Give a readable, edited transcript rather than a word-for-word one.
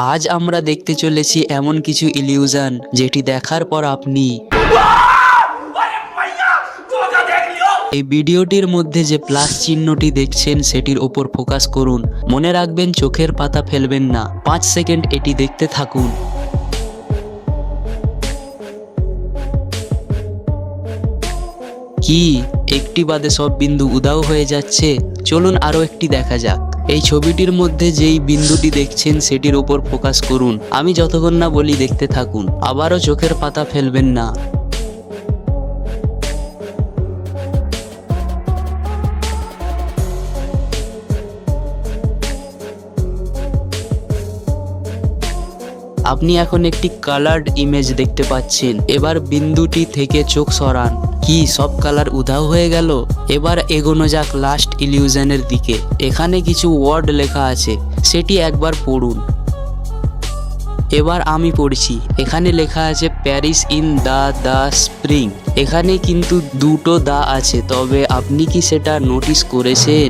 আজ আমরা দেখতে চলেছি এমন কিছু ইলিউশন যেটি দেখার পর আপনি এই ভিডিওটির মধ্যে যে প্লাস চিহ্নটি দেখছেন সেটির উপর ফোকাস করুন। মনে রাখবেন চোখের পাতা ফেলবেন না। 5 সেকেন্ড এটি দেখতে থাকুন। কি একটি বাদে সব বিন্দু উধাও হয়ে যাচ্ছে? চলুন আরো একটি দেখা যাক। এই ছবিটির মধ্যে যেই বিন্দুটি দেখছেন সেটির উপর ফোকাস করুন। আমি যতক্ষণ না বলি দেখতে থাকুন। আবারও চোখের পাতা ফেলবেন না। আপনি এখন একটি কালার্ড ইমেজ দেখতে পাচ্ছেন। এবার বিন্দুটি থেকে চোখ সরান। কি সব কালার উধাও হয়ে গেল? এবার এগোনো যাক লাস্ট ইলিউশনের দিকে। এখানে কিছু ওয়ার্ড লেখা আছে, সেটি একবার পড়ুন। এবার আমি পড়ছি। এখানে লেখা আছে প্যারিস ইন দ্য স্প্রিং। এখানে কিন্তু দুটো দা আছে, তবে আপনি কি সেটা নোটিস করেছেন?